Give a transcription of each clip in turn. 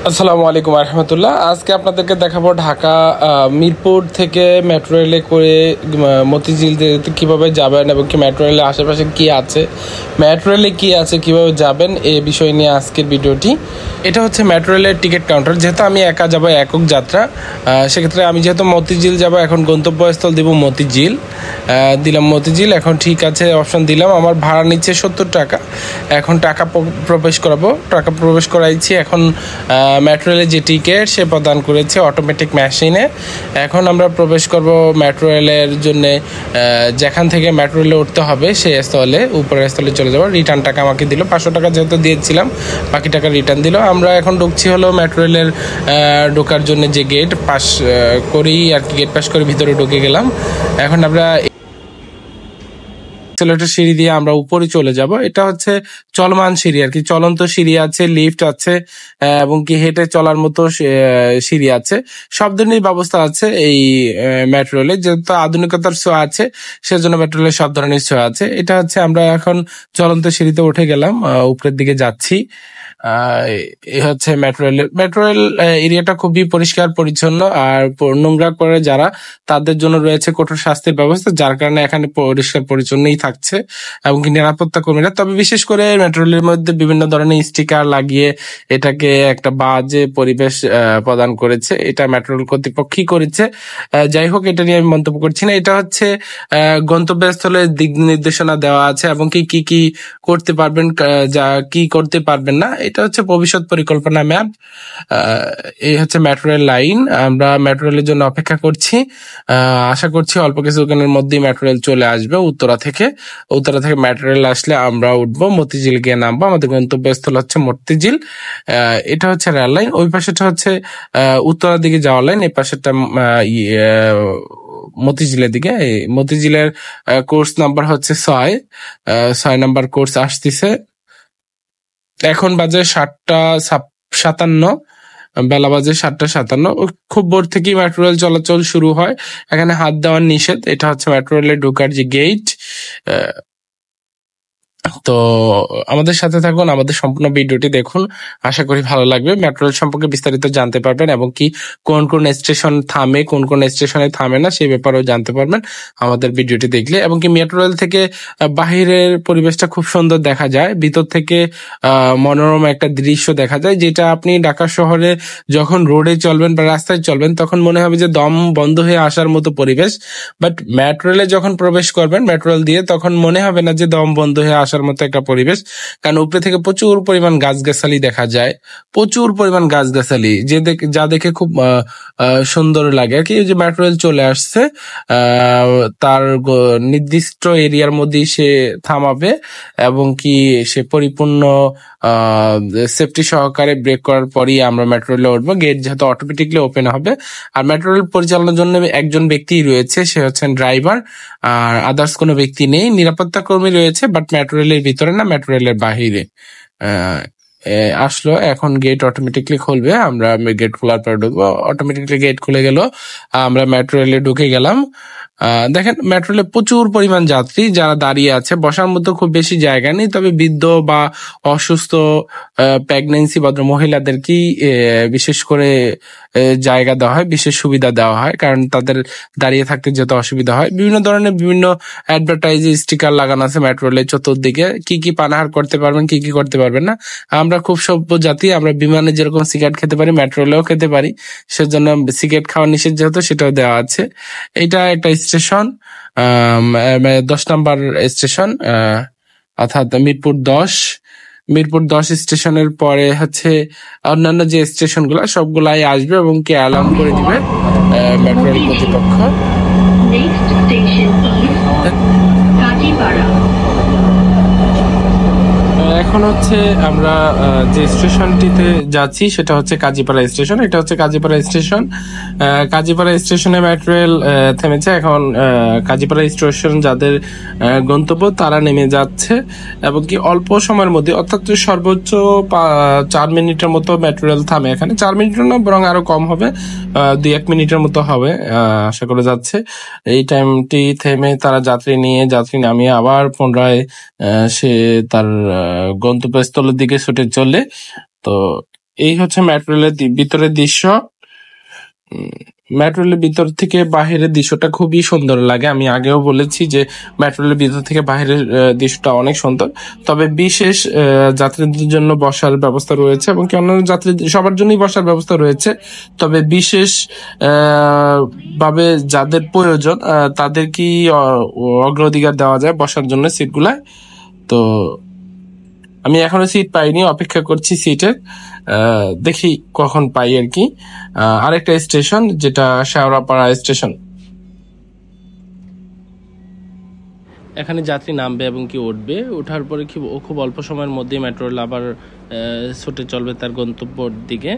আসসালামু আলাইকুম রহমতুল্লাহ। আজকে আপনাদেরকে দেখাবো ঢাকা মিরপুর থেকে মেট্রো রেলে করে মতিঝিল কীভাবে যাবেন এবং কি মেট্রো রেলের আশেপাশে কী আছে, মেট্রো রেলে কী আছে, কীভাবে যাবেন এই বিষয় নিয়ে আজকের ভিডিওটি। এটা হচ্ছে মেট্রো রেলের টিকিট কাউন্টার। যেহেতু আমি একা যাব, একক যাত্রা, সেক্ষেত্রে আমি যেহেতু মতিঝিল যাব, এখন গন্তব্যস্থল দেব মতিঝিল। দিলাম মতিঝিল, এখন ঠিক আছে অপশন দিলাম। আমার ভাড়া নিচ্ছে 70 টাকা। এখন টাকা প্রবেশ করাবো, টাকা প্রবেশ করাইছি। এখন মেট্রো রেলের যে টিকিট সে প্রদান করেছে অটোমেটিক মেশিনে। এখন আমরা প্রবেশ করব মেট্রো রেলের জন্যে। যেখান থেকে মেট্রো রেলে উঠতে হবে সেই স্থলে, উপরের স্থলে চলে যাব। রিটার্ন টাকা আমাকে দিল 500 টাকা, যেহেতু দিয়েছিলাম বাকি টাকা রিটার্ন দিল। আমরা এখন ঢুকছি হলো মেট্রো রেলের ঢোকার জন্য যে গেট পাস করেই আর কি, গেট পাস করে ভিতরে ঢুকে গেলাম। এখন আমরা সিঁড়ি দিয়ে আমরা উপরে চলে যাব। এটা হচ্ছে চলমান সিঁড়ি আর কি, চলন্ত সিঁড়ি আছে, লিফট আছে এবং কি হেঁটে চলার মতো সিঁড়ি আছে। সব ধরনের ব্যবস্থা আছে এই মেট্রো রেলে। যেহেতু আধুনিকতার ছোঁয়া আছে, সেজন্য মেট্রো রেলে সব ধরনের ছোঁয়া আছে। এটা হচ্ছে আমরা এখন চলন্ত সিঁড়িতে উঠে গেলাম, উপরের দিকে যাচ্ছি। এই হচ্ছে মেট্রো রেল এরিয়াটা খুবই পরিষ্কার পরিচ্ছন্ন, আর নোংরা করে যারা, তাদের জন্য রয়েছে কঠোর শাস্তির ব্যবস্থা, যার কারণে এখানে পরিষ্কার পরিচ্ছন্নই থাকছে এবং কি নিরাপত্তা কর্মীরা। তবে বিশেষ করে মেট্রো রেলের মধ্যে বিভিন্ন ধরনের স্টিকার লাগিয়ে এটাকে একটা বাজে পরিবেশ প্রদান করেছে। এটা মেট্রো রেল কর্তৃপক্ষই করেছে। যাই হোক, এটা নিয়ে আমি মন্তব্য করছি না। এটা হচ্ছে গন্তব্যস্থলে দিক নির্দেশনা দেওয়া আছে এবং কি কি কি করতে পারবেন, যা কি করতে পারবেন না। এটা হচ্ছে ভবিষ্যৎ পরিকল্পনা ম্যাপ। এই হচ্ছে মেট্রো রেল লাইন। আমরা মেট্রো রেলের জন্য অপেক্ষা করছি। আশা করছি অল্প কিছুক্ষণের মধ্যেই মেট্রো রেল চলে আসবে উত্তরা থেকে। উত্তরা থেকে মেট্রো রেল আসলে আমরা উঠবো, মতিঝিল গিয়ে নামবো। আমাদের গন্তব্যস্থল হচ্ছে মতিঝিল। এটা হচ্ছে রেল লাইন। ওই পাশেটা হচ্ছে উত্তরার দিকে যাওয়ার লাইন, এই পাশেটা মতিঝিলের দিকে। মতিঝিলের কোর্স নাম্বার হচ্ছে 6 নাম্বার কোর্স আসতেছে। এখন বাজে 7:57, বেলা বাজে 7:57। খুব ভোর থেকেই মেট্রো রেল চলাচল শুরু হয়। এখানে হাত দেওয়ার নিষেধ। এটা হচ্ছে মেট্রো রেলের ঢোকার যে গেট। তো আমাদের সাথে থাকুন, আমাদের সম্পূর্ণ ভিডিওটি দেখুন, আশা করি ভালো লাগবে। মেট্রো রেল সম্পর্কে বিস্তারিত জানতে পারবেন এবং কি কোন কোন স্টেশন থামে, কোন কোন স্টেশনে থামে না, সেই ব্যাপারেও জানতে পারবেন আমাদের ভিডিওটি দেখলে। এবং কি মেট্রো রেল থেকে বাহিরের পরিবেশটা খুব সুন্দর দেখা যায়, ভিতর থেকে মনোরম একটা দৃশ্য দেখা যায়, যেটা আপনি ঢাকা শহরে যখন রোডে চলবেন বা রাস্তায় চলবেন তখন মনে হবে যে দম বন্ধ হয়ে আসার মতো পরিবেশ। বাট মেট্রো রেলে যখন প্রবেশ করবেন মেট্রো রেল দিয়ে, তখন মনে হবে না যে দম বন্ধ হয়ে আসার মতো একটা পরিবেশ। কারণ উপরে থেকে প্রচুর পরিমাণ গাছগাছালি দেখা যায়, প্রচুর পরিমাণ গাছগাছালি, যা দেখে খুব সুন্দর লাগে আর কি। যে মেট্রো রেল চলে আসছে, তার নির্দিষ্ট এরিয়ার মধ্যেই সে থামাবে এবং কি সে পরিপূর্ণ সেফটি সহকারে ব্রেক করার পরই আমরা মেট্রো রেলে উঠবো। গেট যেহেতু অটোমেটিকলি ওপেন হবে। আর মেট্রো রেল পরিচালনার জন্য একজন ব্যক্তি রয়েছে, সে হচ্ছেন ড্রাইভার, আর আদার্স কোনো ব্যক্তি নেই। নিরাপত্তা কর্মী রয়েছে, বাট মেট্রো রেলের ভিতরে না, মেট্রো রেলের বাহিরে। আসলো, এখন গেট অটোমেটিকলি খুলবে, আমরা গেট খোলার পর ঢুকবো। অটোমেটিকলি গেট খুলে গেল, আমরা মেট্রো রেলে ঢুকে গেলাম। দেখেন মেট্রো রেলে প্রচুর পরিমাণ যাত্রী যারা দাঁড়িয়ে আছে, বসার মতো খুব বেশি জায়গা নেই। তবে বৃদ্ধ বা অসুস্থ, প্রেগনেন্সি ভদ্র মহিলাদেরকেই বিশেষ করে জায়গা দেওয়া হয়, বিশেষ সুবিধা দেওয়া হয়, কারণ তাদের দাঁড়িয়ে থাকতে যত অসুবিধা হয়। বিভিন্ন ধরনের বিভিন্ন অ্যাডভার্টাইজ স্টিকার লাগানো আছে মেট্রো রেলের চতুর্দিকে, কি কি পানাহার করতে পারবেন, কি কি করতে পারবেন না। আমরা খুব সভ্য জাতি, আমরা বিমানে যেরকম সিগারেট খেতে পারি মেট্রো রেলেও খেতে পারি, সেজন্য সিগারেট খাওয়া নিষেধ যেহেতু সেটাও দেওয়া আছে। এটা একটা স্টেশন, 10 নাম্বার স্টেশন, অর্থাৎ মিরপুর 10 স্টেশনের পরে হচ্ছে অন্যান্য যে স্টেশন গুলা সবগুলাই আসবে এবং কি অ্যালার্ম করে দিবে মেট্রো রেল কর্তৃপক্ষ। এখন হচ্ছে আমরা যে স্টেশনটিতে যাচ্ছি সেটা হচ্ছে কাজীপাড়া স্টেশন। এটা হচ্ছে কাজীপাড়া স্টেশন। কাজীপাড়া স্টেশনে মেট্রো রেল থেমেছে। এখন কাজীপাড়া স্টেশন যাদের গন্তব্য তারা নেমে যাচ্ছে এবং কি অল্প সময়ের মধ্যে, অর্থাৎ সর্বোচ্চ 4 মিনিটের মতো মেট্রো রেল থামে এখানে। 4 মিনিটের না, বরং আরো কম হবে, 2-1 মিনিটের মতো হবে আশা করে যাচ্ছে। এই টাইমটি থেমে তারা যাত্রী নামিয়ে আবার পুনরায় সে তার গন্তব্যস্থলের দিকে ছুটে চলে। তো এই হচ্ছে মেট্রো রেলের ভিতরের দৃশ্য। মেট্রো রেলের ভিতর থেকে বাহিরের দৃশ্যটা খুবই সুন্দর লাগে। আমি আগেও বলেছি যে মেট্রো রেলের ভিতর থেকে বাহিরের দৃশ্যটা অনেক সুন্দর। তবে বিশেষ যাত্রীদের জন্য বসার ব্যবস্থা রয়েছে এবং কি অন্যান্য যাত্রী সবার জন্যই বসার ব্যবস্থা রয়েছে। তবে বিশেষ ভাবে যাদের প্রয়োজন তাদেরকেই অগ্রাধিকার দেওয়া যায় বসার জন্য সিটগুলায়। তো আমি এখনো সিট পাইনি, অপেক্ষা করছি সিটের, দেখি কখন পাই আর কি। আরেকটা স্টেশন যেটা শেওড়াপাড়া স্টেশন, এখানে যাত্রী নামবে এবং কি উঠবে। ওঠার পরে খুব অল্প সময়ের মধ্যেই মেট্রো রেল আবার ছুটে চলবে তার গন্তব্যর দিকে।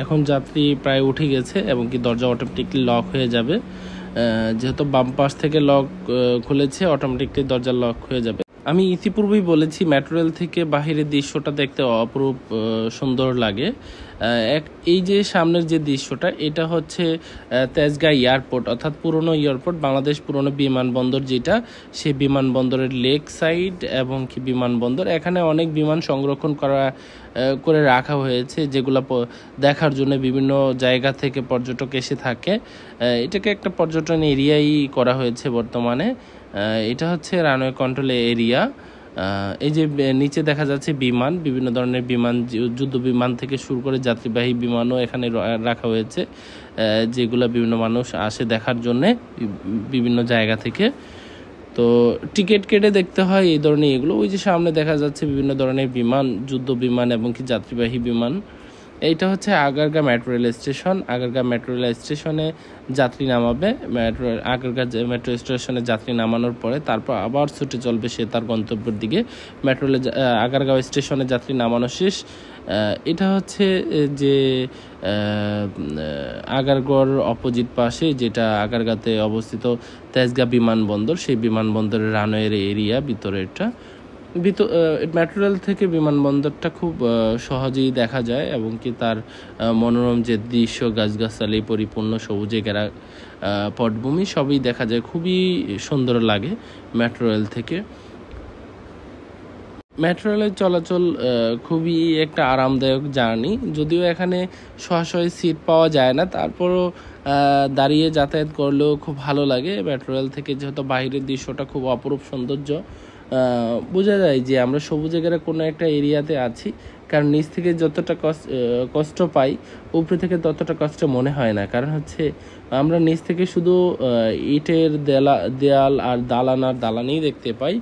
এখন যাত্রী প্রায় উঠে গেছে এবং কি দরজা অটোমেটিকলি লক হয়ে যাবে। যেহেতু বাম পাশ থেকে লক খুলেছে, অটোমেটিকলি দরজা লক হয়ে যাবে। আমি ইতিপূর্বেই বলেছি মেট্রো রেল থেকে বাহিরের দৃশ্যটা দেখতে অপরূপ সুন্দর লাগে। এই যে সামনের যে দৃশ্যটা, এটা হচ্ছে তেজগাঁ এয়ারপোর্ট, অর্থাৎ পুরনো এয়ারপোর্ট, বাংলাদেশ পুরনো বিমানবন্দর যেটা, সেই বিমানবন্দরের লেক সাইড এবং কি বিমানবন্দর। এখানে অনেক বিমান সংরক্ষণ করে রাখা হয়েছে, যেগুলো দেখার জন্য বিভিন্ন জায়গা থেকে পর্যটক এসে থাকে। এটাকে একটা পর্যটন এরিয়াই করা হয়েছে বর্তমানে। এটা হচ্ছে রানওয়ে কন্ট্রোল এরিয়া। এই যে নিচে দেখা যাচ্ছে বিমান, বিভিন্ন ধরনের বিমান, যুদ্ধ বিমান থেকে শুরু করে যাত্রীবাহী বিমানও এখানে রাখা হয়েছে, যেগুলো বিভিন্ন মানুষ আসে দেখার জন্যে বিভিন্ন জায়গা থেকে। তো টিকিট কেটে দেখতে হয় এই ধরনের এগুলো। ওই যে সামনে দেখা যাচ্ছে বিভিন্ন ধরনের বিমান, যুদ্ধ বিমান এবং কি যাত্রীবাহী বিমান। এইটা হচ্ছে Agargaon metro rail station. Agargaon metro rail স্টেশনে যাত্রী নামাবে। আগারগাঁ মেট্রো স্টেশনে যাত্রী নামানোর পরে তারপর আবার ছুটে চলবে সে তার গন্তব্যের দিকে। মেট্রো রেল আগারগাঁও স্টেশনে যাত্রী নামানো শেষ। এটা হচ্ছে যে আগারগাঁওর অপোজিট পাশে, যেটা আগারগাঁতে অবস্থিত তেজগাঁ বিমানবন্দর, সেই বিমানবন্দরের রানওয়ের এরিয়া ভিতরেরটা। মেট্রো রেল থেকে বিমানবন্দরটা খুব সহজেই দেখা যায় এবং কি তার মনোরম যে দৃশ্য, গাছগাছালি পরিপূর্ণ, সবুজে ঘেরা পটভূমি, সবই দেখা যায়। খুবই সুন্দর লাগে মেট্রো রেল থেকে। মেট্রো রেলের চলাচল খুবই একটা আরামদায়ক জার্নি। যদিও এখানে সরাসরি সিট পাওয়া যায় না, তারপরও দাঁড়িয়ে যাতায়াত করলেও খুব ভালো লাগে। মেট্রো রেল থেকে যেহেতু বাইরের দৃশ্যটা খুব অপরূপ সৌন্দর্য, বোঝা যায় যে আমরা সবুজ ঘেরা কোনো একটা এরিয়াতে আছি। কারণ নিচ থেকে যতটা কষ্ট পাই, উপরে থেকে ততটা কষ্ট মনে হয় না। কারণ হচ্ছে আমরা নিচ থেকে শুধু ইটের দেয়াল আর দালানই দেখতে পাই,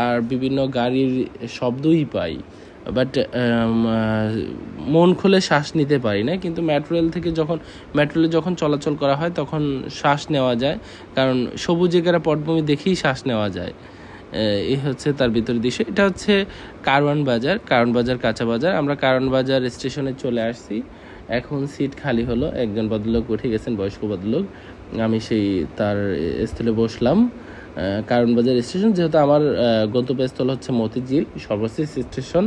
আর বিভিন্ন গাড়ির শব্দই পাই, বাট মন খুলে শ্বাস নিতে পারি না। কিন্তু মেট্রো রেলে যখন চলাচল করা হয় তখন শ্বাস নেওয়া যায়, কারণ সবুজ ঘেরা পটভূমি দেখেই শ্বাস নেওয়া যায়। এই হচ্ছে তার ভিতরের দৃশ্য। এটা হচ্ছে কারওয়ান বাজার কাঁচা বাজার। আমরা কারওয়ান বাজার স্টেশনে চলে আসছি। এখন সিট খালি হলো, একজন ভদ্রলোক উঠে গেছেন, বয়স্ক ভদ্রলোক। আমি সেই তার স্থলে বসলাম। কারওয়ান বাজার স্টেশন, যেহেতু আমার গন্তব্যস্থল হচ্ছে মতিঝিল, সর্বশেষ স্টেশন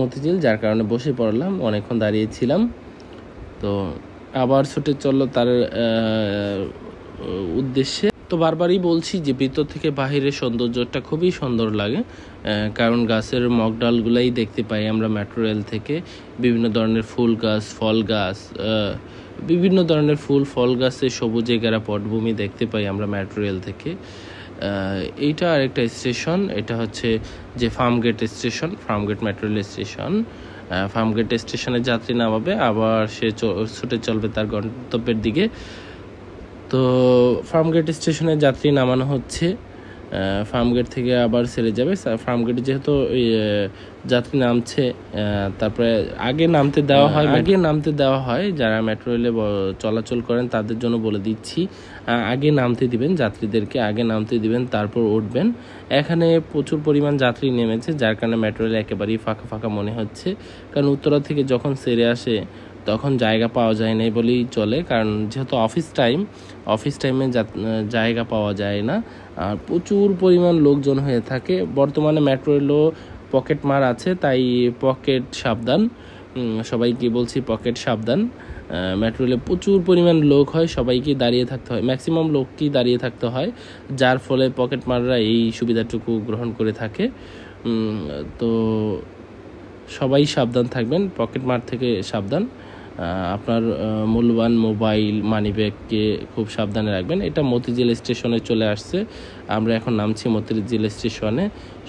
মতিঝিল, যার কারণে বসে পড়লাম, অনেকক্ষণ দাঁড়িয়েছিলাম। তো আবার ছুটে চললো তার উদ্দেশ্যে। তো বারবারই বলছি যে ভিতর থেকে বাহিরের সৌন্দর্যটা খুবই সুন্দর লাগে, কারণ গাছের মগডালগুলাই দেখতে পাই আমরা মেট্রো রেল থেকে। বিভিন্ন ধরনের ফুল গাছ, ফল গাছ, বিভিন্ন ধরনের ফল গাছের সবুজে ঘেরা পটভূমি দেখতে পাই আমরা মেট্রো রেল থেকে। এইটা আরেকটা স্টেশন, এটা হচ্ছে যে Farmgate station, Farmgate metro rail station. Farmgate স্টেশনে যাত্রী নামাবে, আবার সে ছুটে চলবে তার গন্তব্যের দিকে। তো ফার্মগেট স্টেশনে যাত্রী নামানো হচ্ছে, ফার্মগেট থেকে আবার ছেড়ে যাবে। ফার্মগেটে যেহেতু যাত্রী নামছে, তারপরে আগে নামতে দেওয়া হয় যারা মেট্রো রেলে চলাচল করেন তাদের জন্য বলে দিচ্ছি, আগে নামতে দিবেন যাত্রীদেরকে, আগে নামতে দিবেন, তারপর উঠবেন। এখানে প্রচুর পরিমাণ যাত্রী নেমেছে, যার কারণে মেট্রো রেল একেবারেই ফাঁকা ফাঁকা মনে হচ্ছে। কারণ উত্তরা থেকে যখন ছেড়ে আসে তখন জায়গা পাওয়া যায় না বলেই চলে, কারণ যেহেতু অফিস টাইমে জায়গা পাওয়া যায় না, আর প্রচুর পরিমাণ লোকজন হয়ে থাকে। বর্তমানে মেট্রো রেলও পকেট মার আছে, তাই পকেট সাবধান, সবাইকে বলছি পকেট সাবধান। মেট্রো রেলে প্রচুর পরিমাণ লোক হয়, সবাইকে দাঁড়িয়ে থাকতে হয়, ম্যাক্সিমাম লোককেই দাঁড়িয়ে থাকতে হয়, যার ফলে পকেট মাররা এই সুবিধাটুকু গ্রহণ করে থাকে। তো সবাই সাবধান থাকবেন, পকেটমার থেকে সাবধান। আপনার মূল্যবান মোবাইল, মানিব্যাগকে খুব সাবধানে রাখবেন। এটা মতিঝিল স্টেশনে চলে আসছে, আমরা এখন নামছি মতিঝিল স্টেশনে।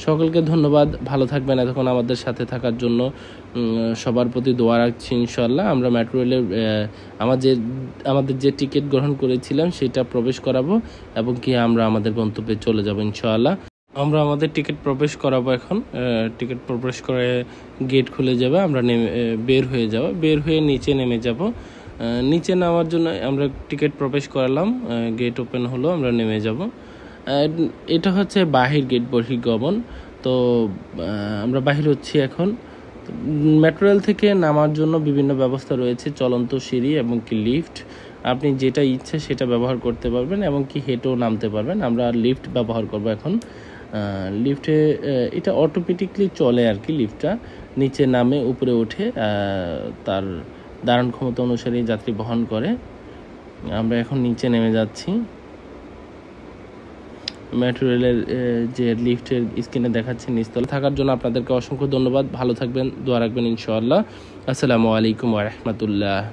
সকলকে ধন্যবাদ, ভালো থাকবেন এতক্ষণ আমাদের সাথে থাকার জন্য। সবার প্রতি দোয়া রাখছি ইনশাল্লাহ। আমরা মেট্রো রেলের আমাদের যে টিকিট গ্রহণ করেছিলাম সেটা প্রবেশ করাবো এবং কি আমরা আমাদের গন্তব্যে চলে যাব ইনশাআল্লাহ। আমরা আমাদের টিকিট প্রবেশ করাবো এখন। টিকিট প্রবেশ করে গেট খুলে যাবে, আমরা বের হয়ে নিচে নেমে যাব। নিচে নামার জন্য আমরা টিকিট প্রবেশ করালাম, গেট ওপেন হলো, আমরা নেমে যাব। এটা হচ্ছে বাহির গেট, বহির্গমন। তো আমরা বাহির হচ্ছি এখন। মেট্রো রেল থেকে নামার জন্য বিভিন্ন ব্যবস্থা রয়েছে, চলন্ত সিঁড়ি এবং কি লিফট। আপনি যেটা ইচ্ছে সেটা ব্যবহার করতে পারবেন এবং কি হেঁটেও নামতে পারবেন। আমরা লিফট ব্যবহার করব এখন। লিফটে এটা অটোমেটিকলি চলে আর কি, লিফটটা নিচে নামে উপরে ওঠে, তার ধারণ ক্ষমতা অনুসারে যাত্রী বহন করে। আমরা এখন নিচে নেমে যাচ্ছি। মেট্রো রেলের যে লিফটের স্ক্রিনে দেখাচ্ছে নিচতলা থাকার জন্য আপনাদেরকে অসংখ্য ধন্যবাদ। ভালো থাকবেন, দোয়া রাখবেন ইনশাআল্লাহ। আসসালামু আলাইকুম ওয়া রাহমাতুল্লাহ।